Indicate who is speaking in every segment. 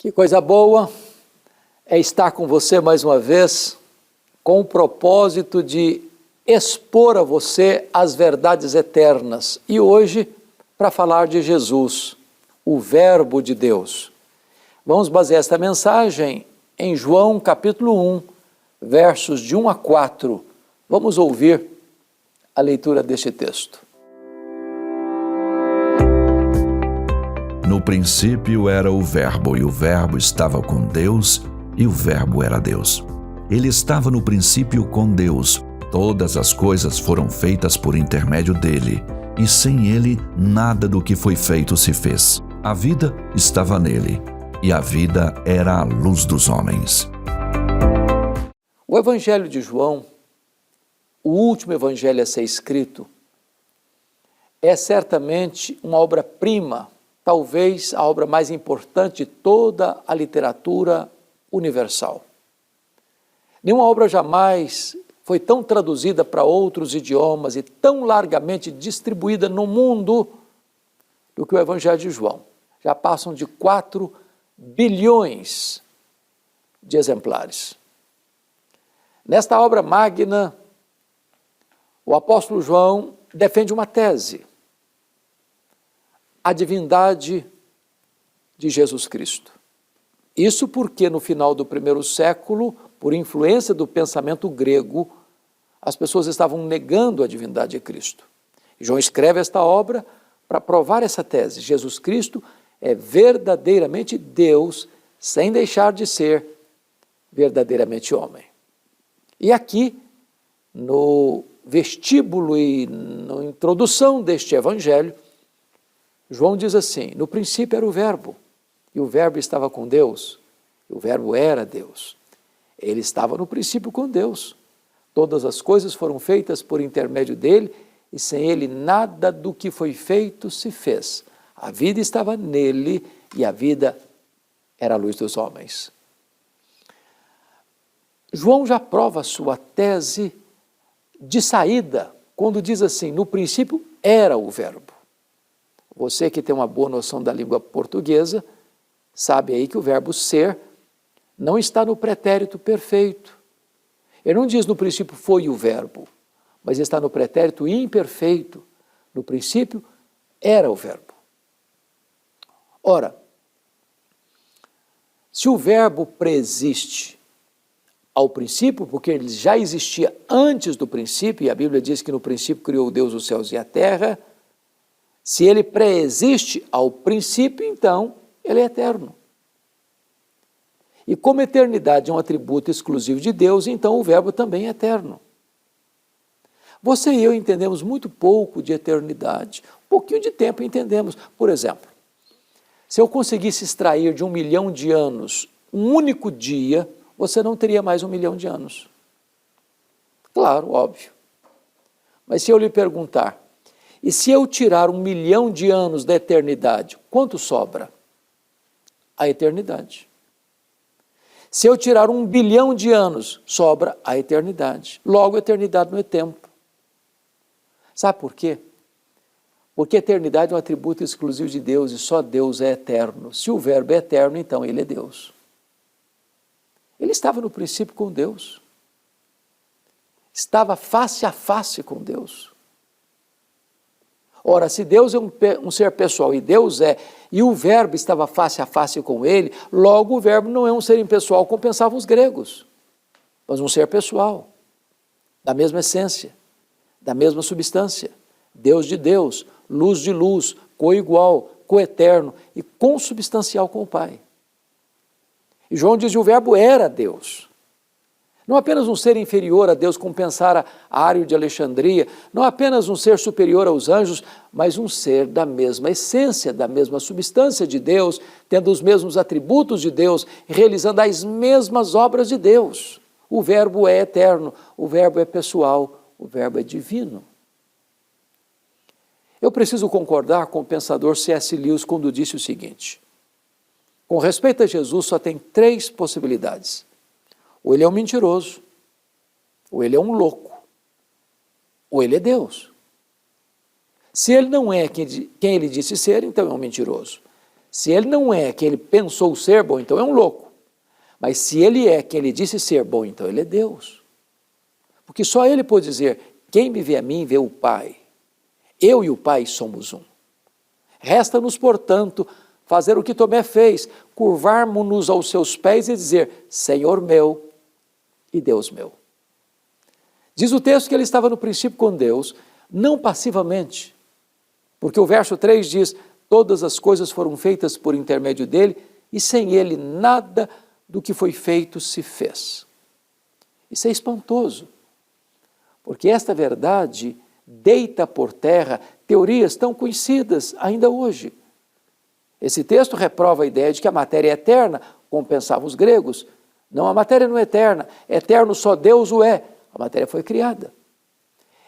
Speaker 1: Que coisa boa é estar com você mais uma vez, com o propósito de expor a você as verdades eternas. E hoje, para falar de Jesus, o Verbo de Deus. Vamos basear esta mensagem em João capítulo 1, versos de 1 a 4. Vamos ouvir a leitura deste texto.
Speaker 2: No princípio era o Verbo, e o Verbo estava com Deus, e o Verbo era Deus. Ele estava no princípio com Deus. Todas as coisas foram feitas por intermédio dele, e sem ele nada do que foi feito se fez. A vida estava nele, e a vida era a luz dos homens.
Speaker 1: O Evangelho de João, o último evangelho a ser escrito, é certamente uma obra-prima, talvez a obra mais importante de toda a literatura universal. Nenhuma obra jamais foi tão traduzida para outros idiomas e tão largamente distribuída no mundo do que o Evangelho de João. Já passam de 4 bilhões de exemplares. Nesta obra magna, o apóstolo João defende uma tese: a divindade de Jesus Cristo. Isso porque no final do primeiro século, por influência do pensamento grego, as pessoas estavam negando a divindade de Cristo. E João escreve esta obra para provar essa tese. Jesus Cristo é verdadeiramente Deus, sem deixar de ser verdadeiramente homem. E aqui, no vestíbulo e na introdução deste evangelho, João diz assim: no princípio era o Verbo, e o Verbo estava com Deus, e o Verbo era Deus. Ele estava no princípio com Deus. Todas as coisas foram feitas por intermédio dele, e sem ele nada do que foi feito se fez. A vida estava nele, e a vida era a luz dos homens. João já prova a sua tese de saída, quando diz assim: no princípio era o Verbo. Você que tem uma boa noção da língua portuguesa, sabe aí que o verbo ser não está no pretérito perfeito. Ele não diz no princípio foi o verbo, mas está no pretérito imperfeito. No princípio era o verbo. Ora, se o verbo preexiste ao princípio, porque ele já existia antes do princípio, e a Bíblia diz que no princípio criou Deus os céus e a terra, se ele pré-existe ao princípio, então ele é eterno. E como eternidade é um atributo exclusivo de Deus, então o Verbo também é eterno. Você e eu entendemos muito pouco de eternidade, um pouquinho de tempo entendemos. Por exemplo, se eu conseguisse extrair de 1 milhão de anos um único dia, você não teria mais 1 milhão de anos. Claro, óbvio. Mas se eu lhe perguntar, e se eu tirar 1 milhão de anos da eternidade, quanto sobra? A eternidade. Se eu tirar 1 bilhão de anos, sobra a eternidade. Logo, a eternidade não é tempo. Sabe por quê? Porque a eternidade é um atributo exclusivo de Deus e só Deus é eterno. Se o Verbo é eterno, então ele é Deus. Ele estava no princípio com Deus. Estava face a face com Deus. Ora, se Deus é um ser pessoal e Deus é, e o Verbo estava face a face com ele, logo o Verbo não é um ser impessoal como pensavam os gregos, mas um ser pessoal, da mesma essência, da mesma substância, Deus de Deus, luz de luz, coigual, coeterno e consubstancial com o Pai. E João diz que o Verbo era Deus. Não apenas um ser inferior a Deus, como pensara Ário de Alexandria, não apenas um ser superior aos anjos, mas um ser da mesma essência, da mesma substância de Deus, tendo os mesmos atributos de Deus, realizando as mesmas obras de Deus. O Verbo é eterno, o Verbo é pessoal, o Verbo é divino. Eu preciso concordar com o pensador C.S. Lewis quando disse o seguinte: com respeito a Jesus, só tem 3 possibilidades. Ou ele é um mentiroso, ou ele é um louco, ou ele é Deus. Se ele não é quem ele disse ser, então é um mentiroso. Se ele não é quem ele pensou ser bom, então é um louco. Mas se ele é quem ele disse ser bom, então ele é Deus. Porque só ele pode dizer, quem me vê a mim, vê o Pai. Eu e o Pai somos um. Resta-nos, portanto, fazer o que Tomé fez, curvarmos-nos aos seus pés e dizer, Senhor meu e Deus meu. Diz o texto que ele estava no princípio com Deus, não passivamente, porque o verso 3 diz, todas as coisas foram feitas por intermédio dele, e sem ele nada do que foi feito se fez. Isso é espantoso, porque esta verdade deita por terra teorias tão conhecidas ainda hoje. Esse texto reprova a ideia de que a matéria é eterna, como pensavam os gregos. Não, a matéria não é eterna, eterno só Deus o é. A matéria foi criada.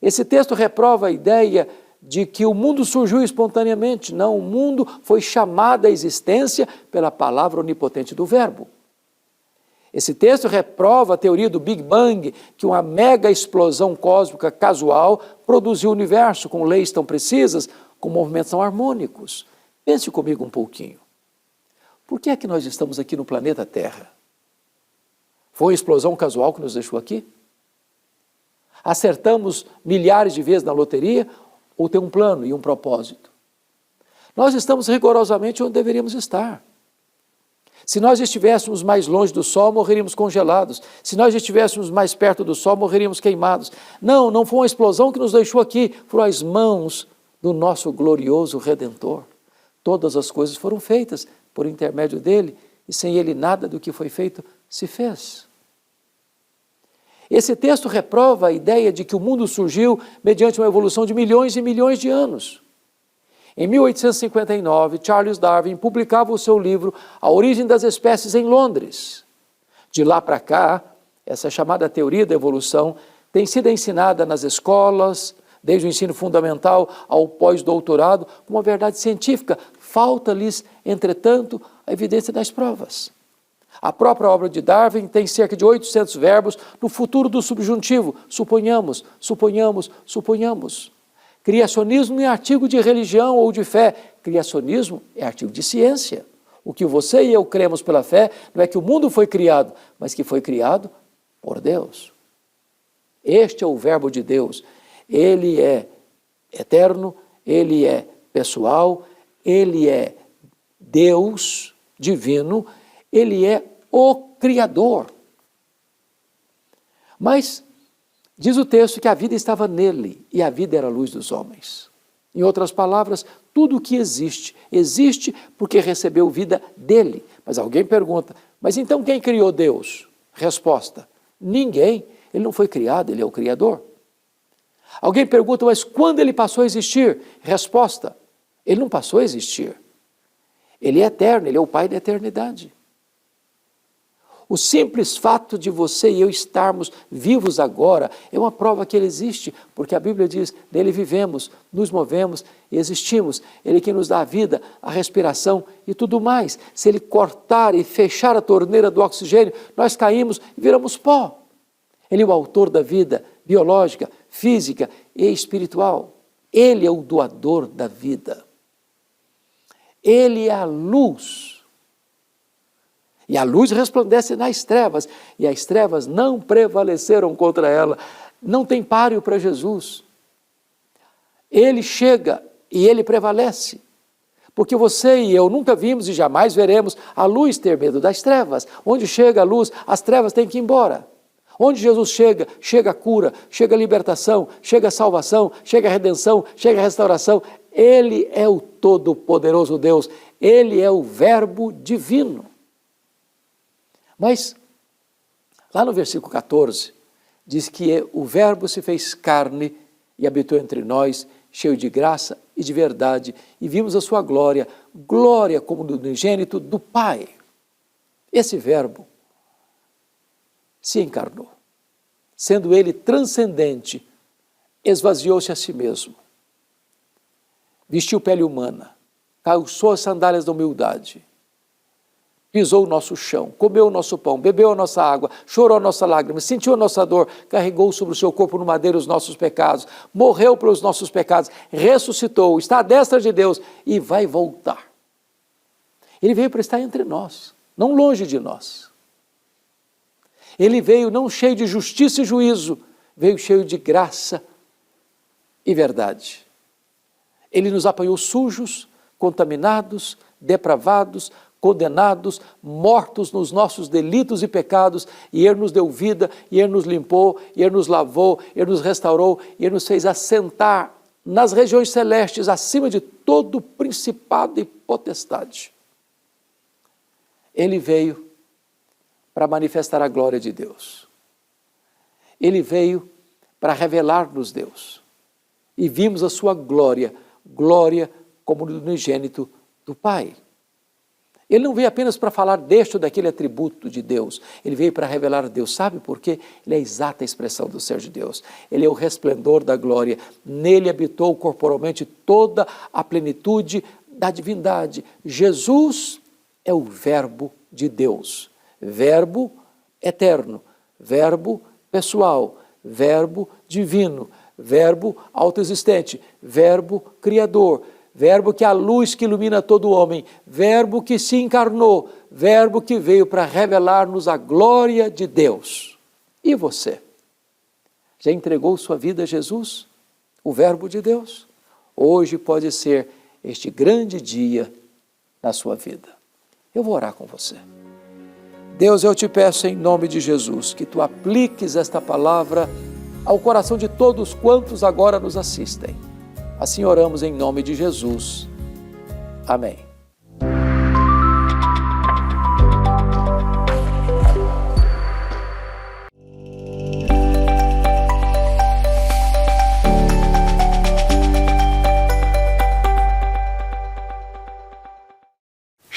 Speaker 1: Esse texto reprova a ideia de que o mundo surgiu espontaneamente. Não, o mundo foi chamado à existência pela palavra onipotente do Verbo. Esse texto reprova a teoria do Big Bang, que uma mega explosão cósmica casual produziu o universo com leis tão precisas, com movimentos tão harmônicos. Pense comigo um pouquinho. Por que é que nós estamos aqui no planeta Terra? Foi uma explosão casual que nos deixou aqui? Acertamos milhares de vezes na loteria ou tem um plano e um propósito? Nós estamos rigorosamente onde deveríamos estar. Se nós estivéssemos mais longe do Sol, morreríamos congelados. Se nós estivéssemos mais perto do Sol, morreríamos queimados. Não, não foi uma explosão que nos deixou aqui, foram as mãos do nosso glorioso Redentor. Todas as coisas foram feitas por intermédio dele, e sem ele nada do que foi feito se fez. Esse texto reprova a ideia de que o mundo surgiu mediante uma evolução de milhões e milhões de anos. Em 1859, Charles Darwin publicava o seu livro A Origem das Espécies em Londres. De lá para cá, essa chamada teoria da evolução tem sido ensinada nas escolas, desde o ensino fundamental ao pós-doutorado, como uma verdade científica. Falta-lhes, entretanto, a evidência das provas. A própria obra de Darwin tem cerca de 800 verbos no futuro do subjuntivo. Suponhamos, suponhamos, suponhamos. Criacionismo não é artigo de religião ou de fé. Criacionismo é artigo de ciência. O que você e eu cremos pela fé não é que o mundo foi criado, mas que foi criado por Deus. Este é o verbo de Deus. Ele é eterno, ele é pessoal, ele é Deus divino, ele é o Criador. Mas diz o texto que a vida estava nele e a vida era a luz dos homens. Em outras palavras, tudo o que existe, existe porque recebeu vida dele. Mas alguém pergunta, mas então quem criou Deus? Resposta, ninguém. Ele não foi criado, ele é o Criador. Alguém pergunta, mas quando ele passou a existir? Resposta, ele não passou a existir. Ele é eterno, ele é o Pai da eternidade. O simples fato de você e eu estarmos vivos agora é uma prova que ele existe, porque a Bíblia diz, nele vivemos, nos movemos e existimos. Ele que nos dá a vida, a respiração e tudo mais. Se ele cortar e fechar a torneira do oxigênio, nós caímos e viramos pó. Ele é o autor da vida biológica, física e espiritual. Ele é o doador da vida. Ele é a luz. E a luz resplandece nas trevas, e as trevas não prevaleceram contra ela. Não tem páreo para Jesus. Ele chega e ele prevalece. Porque você e eu nunca vimos e jamais veremos a luz ter medo das trevas. Onde chega a luz, as trevas têm que ir embora. Onde Jesus chega, chega a cura, chega a libertação, chega a salvação, chega a redenção, chega a restauração. Ele é o todo-poderoso Deus. Ele é o Verbo divino. Mas, lá no versículo 14, diz que o Verbo se fez carne e habitou entre nós, cheio de graça e de verdade, e vimos a sua glória, glória como do unigênito do Pai. Esse Verbo se encarnou, sendo ele transcendente, esvaziou-se a si mesmo, vestiu pele humana, calçou as sandálias da humildade, pisou o nosso chão, comeu o nosso pão, bebeu a nossa água, chorou a nossa lágrima, sentiu a nossa dor, carregou sobre o seu corpo no madeiro os nossos pecados, morreu pelos nossos pecados, ressuscitou, está à destra de Deus e vai voltar. Ele veio para estar entre nós, não longe de nós. Ele veio não cheio de justiça e juízo, veio cheio de graça e verdade. Ele nos apanhou sujos, contaminados, depravados, condenados, mortos nos nossos delitos e pecados, e Ele nos deu vida, e Ele nos limpou, e Ele nos lavou, Ele nos restaurou, e Ele nos fez assentar nas regiões celestes, acima de todo principado e potestade. Ele veio para manifestar a glória de Deus. Ele veio para revelar-nos Deus. E vimos a sua glória, glória como do unigênito do Pai. Ele não veio apenas para falar deste ou daquele atributo de Deus, ele veio para revelar Deus. Sabe por quê? Ele é a exata expressão do ser de Deus. Ele é o resplendor da glória. Nele habitou corporalmente toda a plenitude da divindade. Jesus é o Verbo de Deus. Verbo eterno, Verbo pessoal, Verbo divino, Verbo autoexistente, Verbo criador, Verbo que é a luz que ilumina todo homem, Verbo que se encarnou, Verbo que veio para revelar-nos a glória de Deus. E você? Já entregou sua vida a Jesus, o Verbo de Deus? Hoje pode ser este grande dia na sua vida. Eu vou orar com você. Deus, eu te peço em nome de Jesus que tu apliques esta palavra ao coração de todos quantos agora nos assistem. Assim oramos em nome de Jesus. Amém.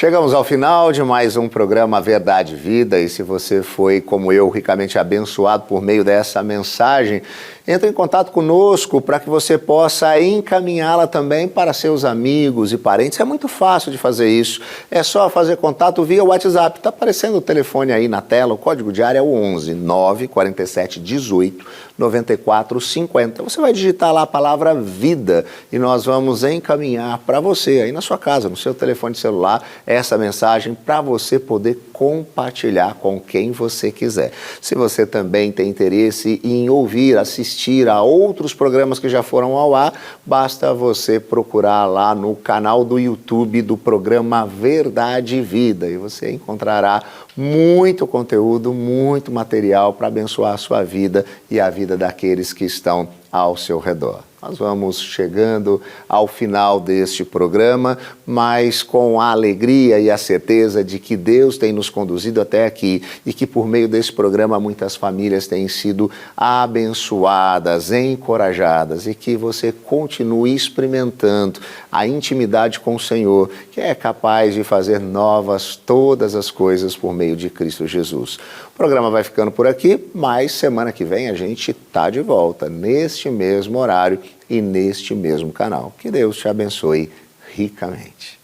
Speaker 3: Chegamos ao final de mais um programa Verdade e Vida, e se você foi, como eu, ricamente abençoado por meio dessa mensagem, entre em contato conosco para que você possa encaminhá-la também para seus amigos e parentes. É muito fácil de fazer isso, é só fazer contato via WhatsApp. Está aparecendo o telefone aí na tela, o código de área é o 11 947 18 94 50. Você vai digitar lá a palavra vida e nós vamos encaminhar para você aí na sua casa, no seu telefone celular, essa mensagem para você poder compartilhar com quem você quiser. Se você também tem interesse em ouvir, assistir a outros programas que já foram ao ar, basta você procurar lá no canal do YouTube do programa Verdade e Vida e você encontrará muito conteúdo, muito material para abençoar a sua vida e a vida daqueles que estão ao seu redor. Nós vamos chegando ao final deste programa, mas com a alegria e a certeza de que Deus tem nos conduzido até aqui e que por meio desse programa muitas famílias têm sido abençoadas, encorajadas e que você continue experimentando a intimidade com o Senhor, que é capaz de fazer novas todas as coisas por meio de Cristo Jesus. O programa vai ficando por aqui, mas semana que vem a gente está de volta neste mesmo horário e neste mesmo canal. Que Deus te abençoe ricamente.